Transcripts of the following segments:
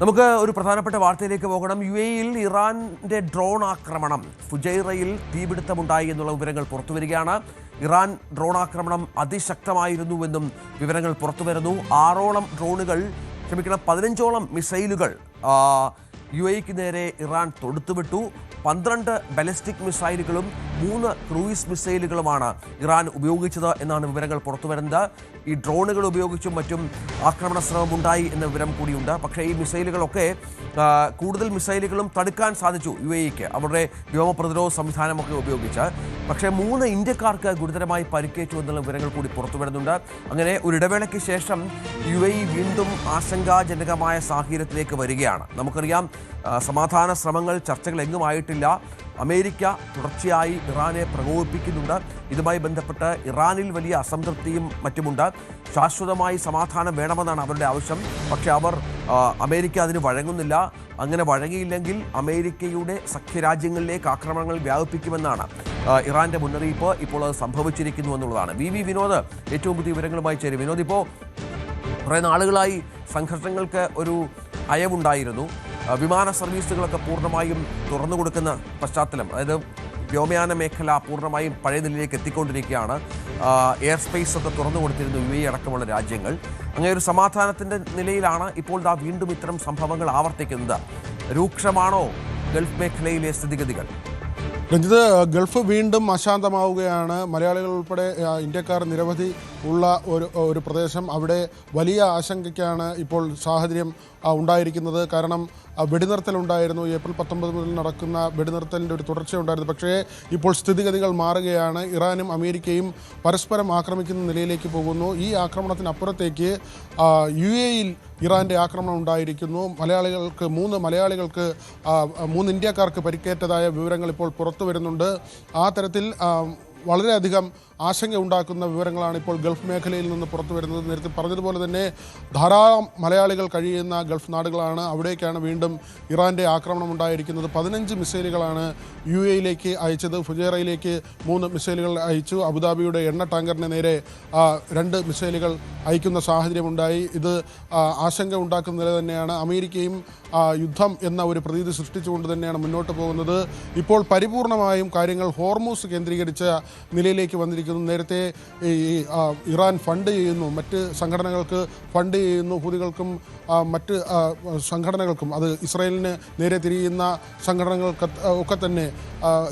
നമുക്ക് ഒരു പ്രധാനപ്പെട്ട വാർത്തയിലേക്ക് പോകണം. UAE-യിൽ ഇറാന്റെ ഡ്രോൺ ആക്രമണം, ഫുജൈറയിൽ തീപിടുത്തമുണ്ടായി എന്നുള്ള വിവരങ്ങൾ പുറത്തുവരികയാണ്. ഇറാൻ ഡ്രോൺ ആക്രമണം അതിശക്തമായിരുന്നുവെന്നും വിവരങ്ങൾ പുറത്തുവരുന്നു. 15ഓളം മിസൈലുകൾ UAE-ക്ക് നേരെ ഇറാൻ തൊടുത്തുവിട്ടു. 12 ബാലിസ്റ്റിക് മിസൈലുകളും 3 ക്രൂയിസ് മിസൈലുകളുമാണ് ഇറാൻ ഉപയോഗിച്ചത് എന്നാണ് വിവരങ്ങൾ പുറത്തുവരുന്നത്. ഈ ഡ്രോണുകൾ ഉപയോഗിച്ചും മറ്റും ആക്രമണ ശ്രമം ഉണ്ടായി എന്ന വിവരം കൂടിയുണ്ട്. പക്ഷേ ഈ മിസൈലുകളൊക്കെ കൂടുതൽ മിസൈലുകളും തടുക്കാൻ സാധിച്ചു UAE-ക്ക്, അവരുടെ വ്യോമ പ്രതിരോധ സംവിധാനമൊക്കെ ഉപയോഗിച്ച്. പക്ഷേ 3 ഇന്ത്യക്കാർക്ക് ഗുരുതരമായി പരിക്കേറ്റു എന്നുള്ള വിവരങ്ങൾ കൂടി പുറത്തു വരുന്നുണ്ട്. അങ്ങനെ ഒരു ഇടവേളയ്ക്ക് ശേഷം UAE വീണ്ടും ആശങ്കാജനകമായ സാഹചര്യത്തിലേക്ക് വരികയാണ്. നമുക്കറിയാം, സമാധാന ശ്രമങ്ങൾ, ചർച്ചകൾ എങ്ങുമായിട്ടില്ല. അമേരിക്ക തുടർച്ചയായി ഇറാനെ പ്രകോപിപ്പിക്കുന്നുണ്ട്. ഇതുമായി ബന്ധപ്പെട്ട് ഇറാനിൽ വലിയ അസംതൃപ്തിയും മറ്റുമുണ്ട്. ശാശ്വതമായി സമാധാനം വേണമെന്നാണ് അവരുടെ ആവശ്യം. പക്ഷേ അമേരിക്ക അതിന് വഴങ്ങുന്നില്ല. അങ്ങനെ വഴങ്ങിയില്ലെങ്കിൽ അമേരിക്കയുടെ സഖ്യരാജ്യങ്ങളിലേക്ക് ആക്രമണങ്ങൾ വ്യാപിപ്പിക്കുമെന്നാണ് ഇറാന്റെ മുന്നറിയിപ്പ്. ഇപ്പോൾ അത് സംഭവിച്ചിരിക്കുന്നു എന്നുള്ളതാണ്. വി വിനോദ് ഏറ്റവും പുതിയ വിവരങ്ങളുമായി ചേരും. വിനോദ്, ഇപ്പോൾ കുറേ നാളുകളായി സംഘർഷങ്ങൾക്ക് ഒരു അയവുണ്ടായിരുന്നു. വിമാന സർവീസുകളൊക്കെ പൂർണ്ണമായും തുറന്നു കൊടുക്കുന്ന പശ്ചാത്തലം, അതായത് വ്യോമയാന മേഖല പൂർണ്ണമായും പഴയ നിലയിലേക്ക് എത്തിക്കൊണ്ടിരിക്കുകയാണ്. എയർ സ്പേസ് ഒക്കെ തുറന്നു കൊടുത്തിരുന്നു UAE അടക്കമുള്ള രാജ്യങ്ങൾ. അങ്ങനെ ഒരു സമാധാനത്തിൻ്റെ നിലയിലാണ് ഇപ്പോൾ വീണ്ടും ഇത്തരം സംഭവങ്ങൾ ആവർത്തിക്കുന്നത്. രൂക്ഷമാണോ ഗൾഫ് മേഖലയിലെ സ്ഥിതിഗതികൾ? രഞ്ജിത്ത്, ഗൾഫ് വീണ്ടും അശാന്തമാവുകയാണ്. മലയാളികൾ ഉൾപ്പെടെ ഇന്ത്യക്കാർ നിരവധി ഉള്ള ഒരു പ്രദേശം. അവിടെ വലിയ ആശങ്കയ്ക്കാണ് ഇപ്പോൾ സാഹചര്യം ഉണ്ടായിരിക്കുന്നത്. കാരണം വെടിനിർത്തലുണ്ടായിരുന്നു, ഏപ്രിൽ 19 മുതൽ നടക്കുന്ന വെടിനിർത്തലിൻ്റെ ഒരു തുടർച്ചയുണ്ടായിരുന്നു. പക്ഷേ ഇപ്പോൾ സ്ഥിതിഗതികൾ മാറുകയാണ്. ഇറാനും അമേരിക്കയും പരസ്പരം ആക്രമിക്കുന്ന നിലയിലേക്ക് പോകുന്നു. ഈ ആക്രമണത്തിനപ്പുറത്തേക്ക് UAE-യിൽ ഇറാൻ്റെ ആക്രമണം ഉണ്ടായിരിക്കുന്നു. 3 മലയാളികൾക്ക് 3 ഇന്ത്യക്കാർക്ക് പരിക്കേറ്റതായ വിവരങ്ങൾ ഇപ്പോൾ പുറത്തു വരുന്നുണ്ട്. ആ തരത്തിൽ വളരെയധികം ആശങ്ക ഉണ്ടാക്കുന്ന വിവരങ്ങളാണ് ഇപ്പോൾ ഗൾഫ് മേഖലയിൽ നിന്ന് പുറത്തു വരുന്നത്. നേരത്തെ പറഞ്ഞതുപോലെ തന്നെ ധാരാളം മലയാളികൾ കഴിയുന്ന ഗൾഫ് നാടുകളാണ്. അവിടേക്കാണ് വീണ്ടും ഇറാൻ്റെ ആക്രമണം ഉണ്ടായിരിക്കുന്നത്. 15 മിസൈലുകളാണ് UAE-യിലേക്ക് അയച്ചത്. ഫുജൈറയിലേക്ക് 3 മിസൈലുകൾ അയച്ചു. അബുദാബിയുടെ എണ്ണ ടാങ്കറിന് നേരെ 2 മിസൈലുകൾ അയക്കുന്ന സാഹചര്യമുണ്ടായി. ഇത് ആശങ്ക ഉണ്ടാക്കുന്ന നില തന്നെയാണ്. അമേരിക്കയും യുദ്ധം എന്ന ഒരു പ്രതീതി സൃഷ്ടിച്ചുകൊണ്ട് തന്നെയാണ് മുന്നോട്ട് പോകുന്നത്. ഇപ്പോൾ പരിപൂർണമായും കാര്യങ്ങൾ ഹോർമൂസ് കേന്ദ്രീകരിച്ച നിലയിലേക്ക് വന്നിരിക്കുന്നു. നേരത്തെ ഇറാൻ ഫണ്ട് ചെയ്യുന്നു, മറ്റ് സംഘടനകൾക്ക് ഫണ്ട് ചെയ്യുന്നു, ഹൂതികൾക്കും മറ്റ് സംഘടനകൾക്കും, അത് ഇസ്രായേലിന് നേരെ തിരിയുന്ന സംഘടനകൾക്ക് ഒക്കെ തന്നെ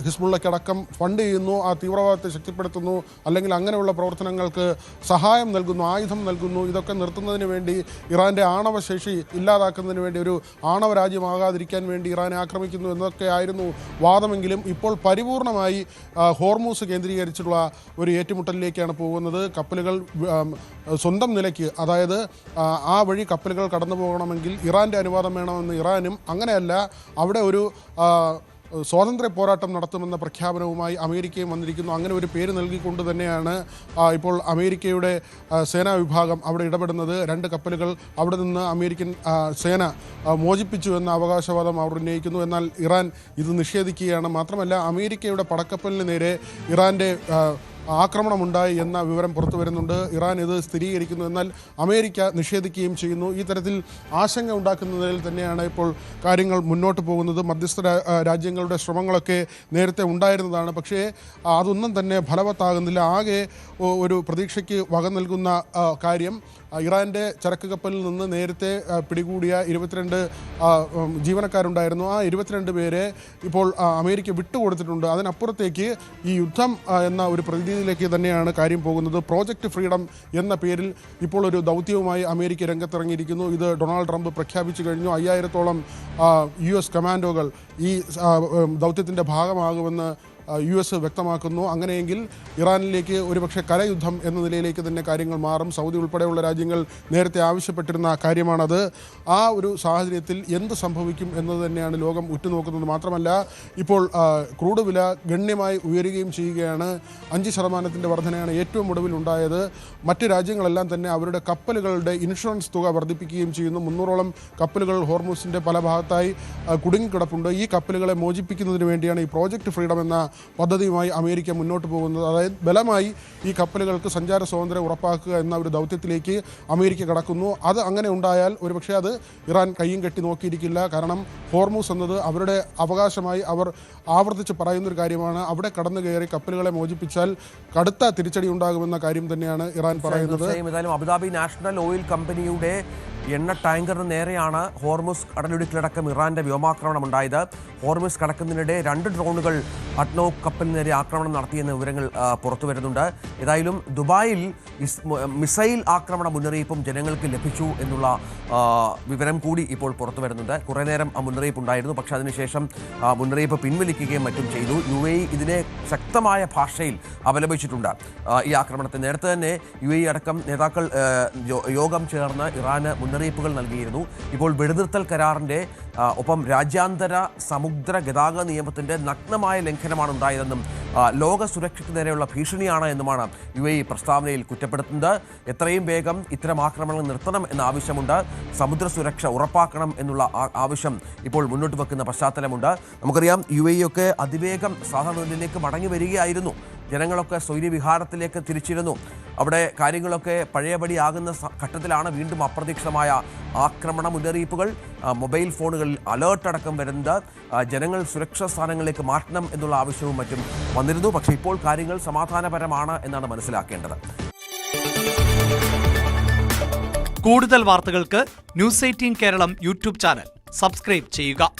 ഹിസ്ബുള്ളയ്ക്കടക്കം ഫണ്ട് ചെയ്യുന്നു, ആ തീവ്രവാദത്തെ ശക്തിപ്പെടുത്തുന്നു, അല്ലെങ്കിൽ അങ്ങനെയുള്ള പ്രവർത്തനങ്ങൾക്ക് സഹായം നൽകുന്നു, ആയുധം നൽകുന്നു. ഇതൊക്കെ നിർത്തുന്നതിന് വേണ്ടി, ഇറാൻ്റെ ആണവശേഷി ഇല്ലാതാക്കുന്നതിന് വേണ്ടി, ഒരു ആണവ രാജ്യമാകാതിരിക്കാൻ വേണ്ടി ഇറാനെ ആക്രമിക്കുന്നു എന്നൊക്കെ ആയിരുന്നു വാദമെങ്കിലും ഇപ്പോൾ പരിപൂർണമായി ഹോർമൂസ് കേന്ദ്രീകരിച്ചുള്ള ഒരു ഏറ്റുമുട്ടലിലേക്കാണ് പോകുന്നത്. കപ്പലുകൾ സ്വന്തം നിലയ്ക്ക്, അതായത് ആ വഴി കപ്പലുകൾ കടന്നു പോകണമെങ്കിൽ ഇറാൻ്റെ അനുവാദം വേണമെന്ന് ഇറാനും, അങ്ങനെയല്ല അവിടെ ഒരു സ്വാതന്ത്ര്യ പോരാട്ടം നടത്തുമെന്ന പ്രഖ്യാപനവുമായി അമേരിക്കയും വന്നിരിക്കുന്നു. അങ്ങനെ ഒരു പേര് നൽകിക്കൊണ്ട് തന്നെയാണ് ഇപ്പോൾ അമേരിക്കയുടെ സേനാ വിഭാഗം അവിടെ ഇടപെടുന്നത്. 2 കപ്പലുകൾ അവിടെ നിന്ന് അമേരിക്കൻ സേന മോചിപ്പിച്ചു എന്ന അവകാശവാദം അവർ ഉന്നയിക്കുന്നു. എന്നാൽ ഇറാൻ ഇത് നിഷേധിക്കുകയാണ്. മാത്രമല്ല, അമേരിക്കയുടെ പടക്കപ്പലിന് നേരെ ഇറാൻ്റെ ആക്രമണമുണ്ടായി എന്ന വിവരം പുറത്തു വരുന്നുണ്ട്. ഇറാൻ ഇത് സ്ഥിരീകരിക്കുന്നു, എന്നാൽ അമേരിക്ക നിഷേധിക്കുകയും ചെയ്യുന്നു. ഈ തരത്തിൽ ആശങ്ക ഉണ്ടാക്കുന്നതിൽ തന്നെയാണ് ഇപ്പോൾ കാര്യങ്ങൾ മുന്നോട്ട് പോകുന്നത്. മധ്യസ്ഥ രാജ്യങ്ങളുടെ ശ്രമങ്ങളൊക്കെ നേരത്തെ ഉണ്ടായിരുന്നതാണ്, പക്ഷേ അതൊന്നും തന്നെ ഫലവത്താകുന്നില്ല. ആകെ ഒരു പ്രതീക്ഷയ്ക്ക് വക നൽകുന്ന കാര്യം, ഇറാൻ്റെ ചരക്ക് കപ്പലിൽ നിന്ന് നേരത്തെ പിടികൂടിയ 22 ജീവനക്കാരുണ്ടായിരുന്നു. ആ 22 പേരെ ഇപ്പോൾ അമേരിക്ക വിട്ടുകൊടുത്തിട്ടുണ്ട്. അതിനപ്പുറത്തേക്ക് ഈ യുദ്ധം എന്ന ഒരു പ്രതിനിധിയിലേക്ക് തന്നെയാണ് കാര്യം പോകുന്നത്. പ്രോജക്റ്റ് ഫ്രീഡം എന്ന പേരിൽ ഇപ്പോൾ ഒരു ദൗത്യവുമായി അമേരിക്ക രംഗത്തിറങ്ങിയിരിക്കുന്നു. ഇത് ഡൊണാൾഡ് ട്രംപ് പ്രഖ്യാപിച്ചു കഴിഞ്ഞു. 5000-ഓളം US കമാൻഡോകൾ ഈ ദൗത്യത്തിൻ്റെ ഭാഗമാകുമെന്ന് US വ്യക്തമാക്കുന്നു. അങ്ങനെയെങ്കിൽ ഇറാനിലേക്ക് ഒരുപക്ഷെ കരയുദ്ധം എന്ന നിലയിലേക്ക് തന്നെ കാര്യങ്ങൾ മാറും. സൗദി ഉൾപ്പെടെയുള്ള രാജ്യങ്ങൾ നേരത്തെ ആവശ്യപ്പെട്ടിരുന്ന കാര്യമാണത്. ആ ഒരു സാഹചര്യത്തിൽ എന്ത് സംഭവിക്കും എന്നത് തന്നെയാണ് ലോകം ഉറ്റുനോക്കുന്നത്. മാത്രമല്ല, ഇപ്പോൾ ക്രൂഡ് വില ഗണ്യമായി ഉയരുകയും ചെയ്യുകയാണ്. 5% വർധനയാണ് ഏറ്റവും ഒടുവിൽ ഉണ്ടായത്. മറ്റ് രാജ്യങ്ങളെല്ലാം തന്നെ അവരുടെ കപ്പലുകളുടെ ഇൻഷുറൻസ് തുക വർദ്ധിപ്പിക്കുകയും ചെയ്യുന്നു. 300ഓളം കപ്പലുകൾ ഹോർമൂസിൻ്റെ പല ഭാഗത്തായി കുടുങ്ങിക്കിടപ്പുണ്ട്. ഈ കപ്പലുകളെ മോചിപ്പിക്കുന്നതിന് വേണ്ടിയാണ് ഈ പ്രോജക്റ്റ് ഫ്രീഡം എന്ന പദ്ധതിയുമായി അമേരിക്ക മുന്നോട്ട് പോകുന്നത്. അതായത് ബലമായി ഈ കപ്പലുകൾക്ക് സഞ്ചാര സ്വാതന്ത്ര്യം ഉറപ്പാക്കുക എന്ന ഒരു ദൗത്യത്തിലേക്ക് അമേരിക്ക കടക്കുന്നു. അത് അങ്ങനെ ഉണ്ടായാൽ ഒരുപക്ഷെ അത് ഇറാൻ കയ്യും കെട്ടി നോക്കിയിരിക്കില്ല. കാരണം ഹോർമൂസ് എന്നത് അവരുടെ അവകാശമായി അവർ ആവർത്തിച്ച് പറയുന്നൊരു കാര്യമാണ്. അവിടെ കടന്നു കയറി കപ്പലുകളെ മോചിപ്പിച്ചാൽ കടുത്ത തിരിച്ചടി ഉണ്ടാകുമെന്ന കാര്യം തന്നെയാണ് ഇറാൻ പറയുന്നത്. ഏതായാലും അബുദാബി നാഷണൽ ഓയിൽ കമ്പനിയുടെ എണ്ണ ടാങ്കറിന് നേരെയാണ് ഹോർമുസ് കടലിടുക്കിലടക്കം ഇറാന്റെ വ്യോമാക്രമണം ഉണ്ടായത്. ഹോർമുസ് കടക്കുന്നതിനിടെ 2 ഡ്രോണുകൾ അഡ്നോ കപ്പലിന് നേരെ ആക്രമണം നടത്തിയെന്ന വിവരങ്ങൾ പുറത്തു വരുന്നുണ്ട്. ഏതായാലും ദുബായിൽ മിസൈൽ ആക്രമണ മുന്നറിയിപ്പും ജനങ്ങൾക്ക് ലഭിച്ചു എന്നുള്ള വിവരം കൂടി ഇപ്പോൾ പുറത്തു വരുന്നുണ്ട്. കുറേ നേരം ആ മുന്നറിയിപ്പ് ഉണ്ടായിരുന്നു, പക്ഷേ അതിനുശേഷം മുന്നറിയിപ്പ് പിൻവലിക്കുകയും മറ്റും ചെയ്തു. UAE ഇതിനെ ശക്തമായ ഭാഷയിൽ അപലപിച്ചിട്ടുണ്ട് ഈ ആക്രമണത്തെ. നേരത്തെ തന്നെ UAE അടക്കം നേതാക്കൾ യോഗം ചേർന്ന് ഇറാന് മുന്നറിയിപ്പുകൾ നൽകിയിരുന്നു. ഇപ്പോൾ വെടിനിർത്തൽ കരാറിൻ്റെ ഒപ്പം രാജ്യാന്തര സമുദ്ര ഗതാഗത നിയമത്തിൻ്റെ നഗ്നമായ ലംഘനമാണ് ഉണ്ടായതെന്നും ലോക സുരക്ഷയ്ക്ക് നേരെയുള്ള ഭീഷണിയാണ് എന്നുമാണ് UAE പ്രസ്താവനയിൽ കുറ്റപ്പെടുത്തുന്നത്. എത്രയും വേഗം ഇത്തരം ആക്രമണങ്ങൾ നിർത്തണം എന്ന ആവശ്യമുണ്ട്. സമുദ്ര സുരക്ഷ ഉറപ്പാക്കണം എന്നുള്ള ആവശ്യം ഇപ്പോൾ മുന്നോട്ട് വെക്കുന്ന പശ്ചാത്തലമുണ്ട്. നമുക്കറിയാം UAE ഒക്കെ അതിവേഗം സാധാരണ നിലയിലേക്ക് മടങ്ങി വരികയായിരുന്നു. ജനങ്ങളൊക്കെ സ്വൈര്യവിഹാരത്തിലേക്ക് തിരിച്ചിരുന്നു. അവിടെ കാര്യങ്ങളൊക്കെ പഴയപടിയാകുന്ന ഘട്ടത്തിലാണ് വീണ്ടും അപ്രതീക്ഷിതമായ ആക്രമണ മുന്നറിയിപ്പുകൾ, മൊബൈൽ ഫോണുകളിൽ അലേർട്ട് അടക്കം വരുന്നത്. ജനങ്ങൾ സുരക്ഷാ സ്ഥാനങ്ങളിലേക്ക് മാറ്റണം എന്നുള്ള ആവശ്യവും മറ്റും വന്നിരുന്നു. പക്ഷേ ഇപ്പോൾ കാര്യങ്ങൾ സമാധാനപരമാണ് എന്നാണ് മനസ്സിലാക്കേണ്ടത്. കൂടുതൽ വാർത്തകൾക്ക് News 18 Keralam YouTube channel subscribe ചെയ്യുക.